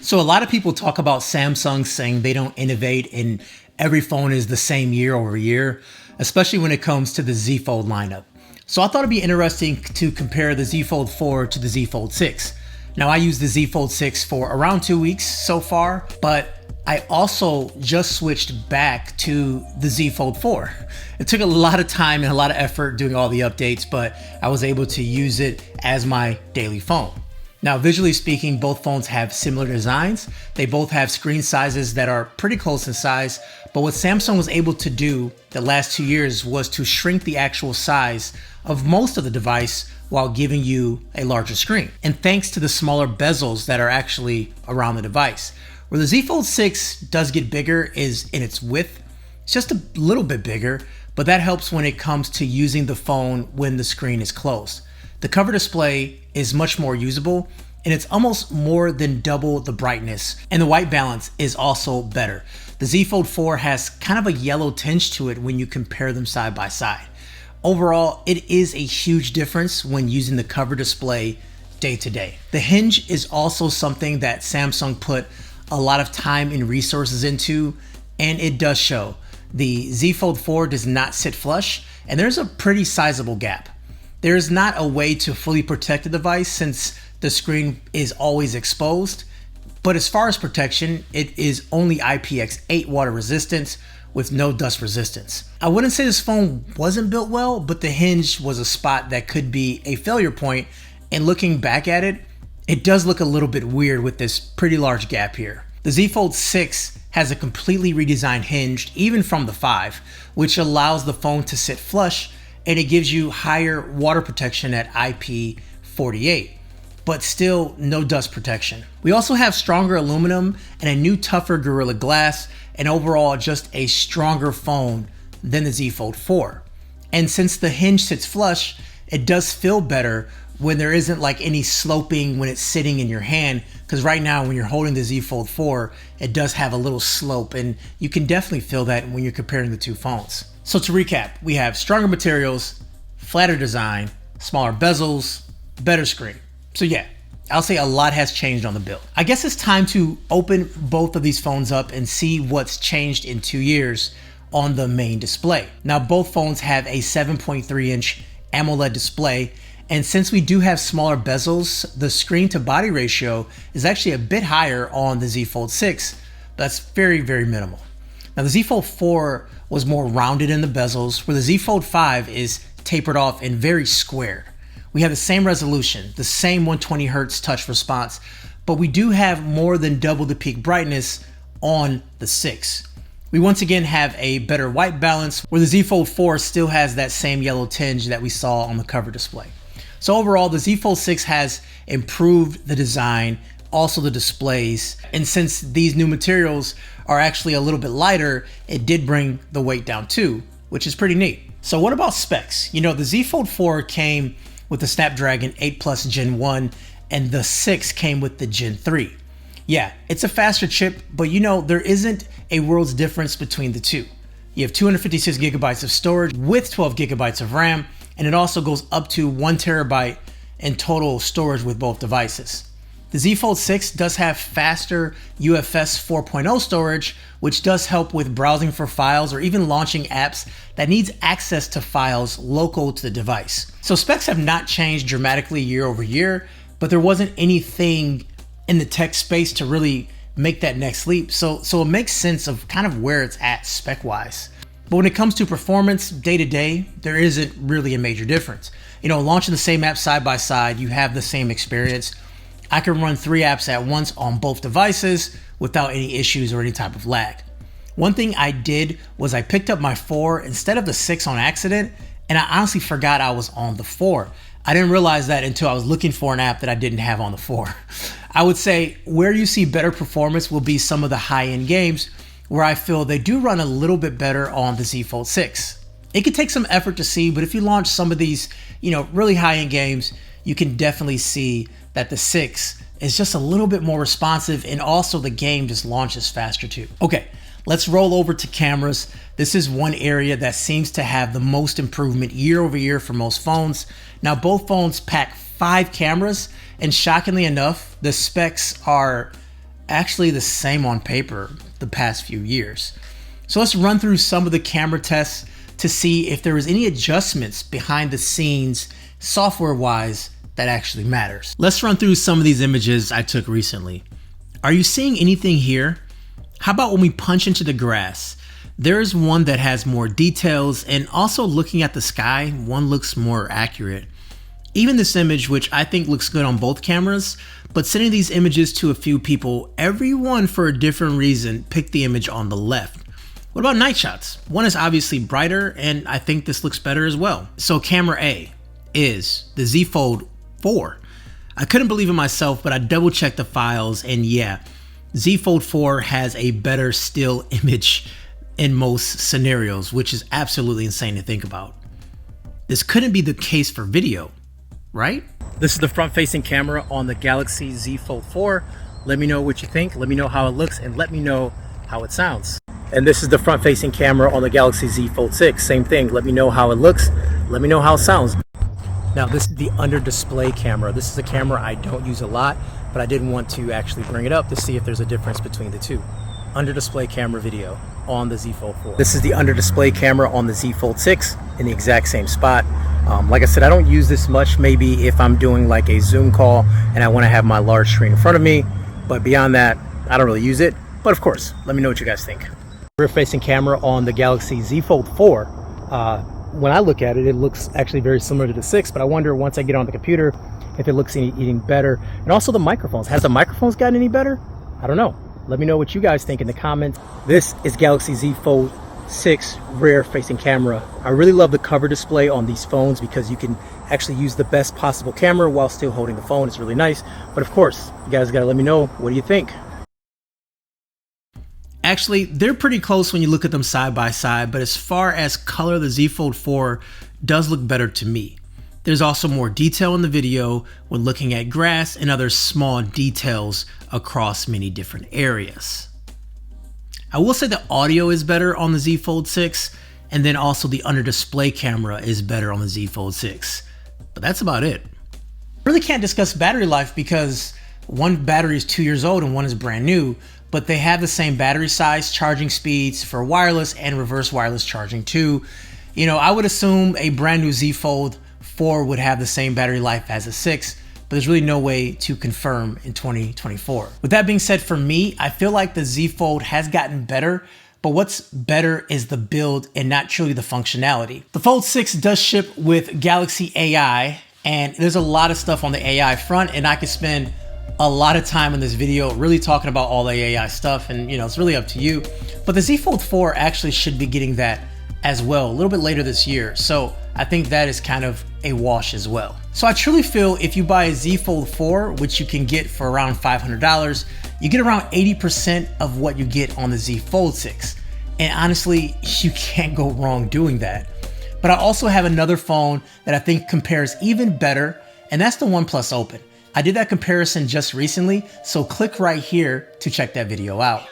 So a lot of people talk about Samsung saying they don't innovate and every phone is the same year over year, especially when it comes to the Z Fold lineup. So I thought it'd be interesting to compare the Z Fold 4 to the Z Fold 6. Now I use the Z Fold 6 for around 2 weeks so far, but I also just switched back to the Z Fold 4. It took a lot of time and a lot of effort doing all the updates, but I was able to use it as my daily phone. Now, visually speaking, both phones have similar designs. They both have screen sizes that are pretty close in size, but what Samsung was able to do the last 2 years was to shrink the actual size of most of the device while giving you a larger screen. And thanks to the smaller bezels that are actually around the device. Where the Z Fold 6 does get bigger is in its width. It's just a little bit bigger, but that helps when it comes to using the phone when the screen is closed. The cover display is much more usable and it's almost more than double the brightness, and the white balance is also better. The Z Fold 4 has kind of a yellow tinge to it when you compare them side by side. Overall, it is a huge difference when using the cover display day to day. The hinge is also something that Samsung put a lot of time and resources into, and it does show. The Z Fold 4 does not sit flush, and there's a pretty sizable gap. There is not a way to fully protect the device since the screen is always exposed, but as far as protection, it is only IPX8 water resistance with no dust resistance. I wouldn't say this phone wasn't built well, but the hinge was a spot that could be a failure point, and looking back at it, it does look a little bit weird with this pretty large gap here. The Z Fold 6 has a completely redesigned hinge, even from the 5, which allows the phone to sit flush, and it gives you higher water protection at IP48, but still no dust protection. We also have stronger aluminum and a new tougher Gorilla Glass, and overall just a stronger phone than the Z Fold 4. And since the hinge sits flush, it does feel better when there isn't like any sloping when it's sitting in your hand, because right now when you're holding the Z Fold 4, it does have a little slope, and you can definitely feel that when you're comparing the two phones. So to recap, we have stronger materials, flatter design, smaller bezels, better screen. So yeah, I'll say a lot has changed on the build. I guess it's time to open both of these phones up and see what's changed in 2 years on the main display. Now both phones have a 7.3-inch AMOLED display, and since we do have smaller bezels, the screen to body ratio is actually a bit higher on the Z Fold 6. That's very, very minimal. Now the Z Fold 4 was more rounded in the bezels, where the Z Fold 5 is tapered off and very squared. We have the same resolution, the same 120Hz touch response, but we do have more than double the peak brightness on the 6. We once again have a better white balance, where the Z Fold 4 still has that same yellow tinge that we saw on the cover display. So overall, the Z Fold 6 has improved the design, also the displays, and since these new materials are actually a little bit lighter, it did bring the weight down too, which is pretty neat. So what about specs? You know, the Z Fold 4 came with the Snapdragon 8 Plus Gen 1, and the 6 came with the Gen 3. Yeah, it's a faster chip, but you know, there isn't a world's difference between the two. You have 256 gigabytes of storage with 12 gigabytes of RAM, and it also goes up to 1 terabyte in total storage with both devices. The Z Fold 6 does have faster UFS 4.0 storage, which does help with browsing for files or even launching apps that needs access to files local to the device. So specs have not changed dramatically year over year, but there wasn't anything in the tech space to really make that next leap. So it makes sense of kind of where it's at spec-wise. But when it comes to performance day to day, there isn't really a major difference. You know, launching the same app side by side, you have the same experience. I can run 3 apps at once on both devices without any issues or any type of lag. One thing I did was I picked up my 4 instead of the 6 on accident, and I honestly forgot I was on the 4. I didn't realize that until I was looking for an app that I didn't have on the 4. I would say where you see better performance will be some of the high-end games where I feel they do run a little bit better on the Z Fold 6. It could take some effort to see, but if you launch some of these, really high-end games, you can definitely see that the 6 is just a little bit more responsive, and also the game just launches faster too. Okay, let's roll over to cameras. This is one area that seems to have the most improvement year over year for most phones. Now both phones pack 5 cameras, and shockingly enough, the specs are actually the same on paper the past few years. So let's run through some of the camera tests to see if there was any adjustments behind the scenes software-wise that actually matters. Let's run through some of these images I took recently. Are you seeing anything here? How about when we punch into the grass? There's one that has more details, and also looking at the sky, one looks more accurate. Even this image, which I think looks good on both cameras, but sending these images to a few people, everyone for a different reason picked the image on the left. What about night shots? One is obviously brighter, and I think this looks better as well. So camera A is the Z Fold4. I couldn't believe it myself, but I double checked the files, and yeah, Z Fold4 has a better still image in most scenarios, which is absolutely insane to think about. This couldn't be the case for video, right? This is the front-facing camera on the Galaxy Z Fold4. Let me know what you think, let me know how it looks, and let me know how it sounds. And this is the front-facing camera on the Galaxy Z Fold6. Same thing, let me know how it looks, let me know how it sounds. Now this is the under-display camera. This is a camera I don't use a lot, but I did want to actually bring it up to see if there's a difference between the two. Under-display camera video on the Z Fold4. This is the under-display camera on the Z Fold6 in the exact same spot. Like I said, I don't use this much, maybe if I'm doing like a Zoom call and I want to have my large screen in front of me, but beyond that, I don't really use it. But of course, let me know what you guys think. Rear-facing camera on the Galaxy Z Fold4. When I look at it, it looks actually very similar to the 6, but I wonder once I get on the computer if it looks any better. And also the microphones. Has the microphones gotten any better? I don't know. Let me know what you guys think in the comments. This is Galaxy Z Fold6 rear-facing camera. I really love the cover display on these phones because you can actually use the best possible camera while still holding the phone. It's really nice. But of course, you guys gotta let me know, what do you think? Actually, they're pretty close when you look at them side by side, but as far as color, the Z Fold4 does look better to me. There's also more detail in the video when looking at grass and other small details across many different areas. I will say the audio is better on the Z Fold6, and then also the under display camera is better on the Z Fold6, but that's about it. Really can't discuss battery life because one battery is 2 years old and one is brand new, but they have the same battery size, charging speeds for wireless and reverse wireless charging too. You know, I would assume a brand new Z Fold4 would have the same battery life as a 6, but there's really no way to confirm in 2024. With that being said, for me, I feel like the Z Fold has gotten better, but what's better is the build and not truly the functionality. The Fold6 does ship with Galaxy AI, and there's a lot of stuff on the AI front, and I could spend a lot of time in this video really talking about all the AI stuff, and you know, it's really up to you. But the Z Fold4 actually should be getting that as well a little bit later this year, so I think that is kind of a wash as well. So I truly feel if you buy a Z Fold4, which you can get for around $500, you get around 80% of what you get on the Z Fold6. And honestly, you can't go wrong doing that. But I also have another phone that I think compares even better, and that's the OnePlus Open. I did that comparison just recently, so click right here to check that video out.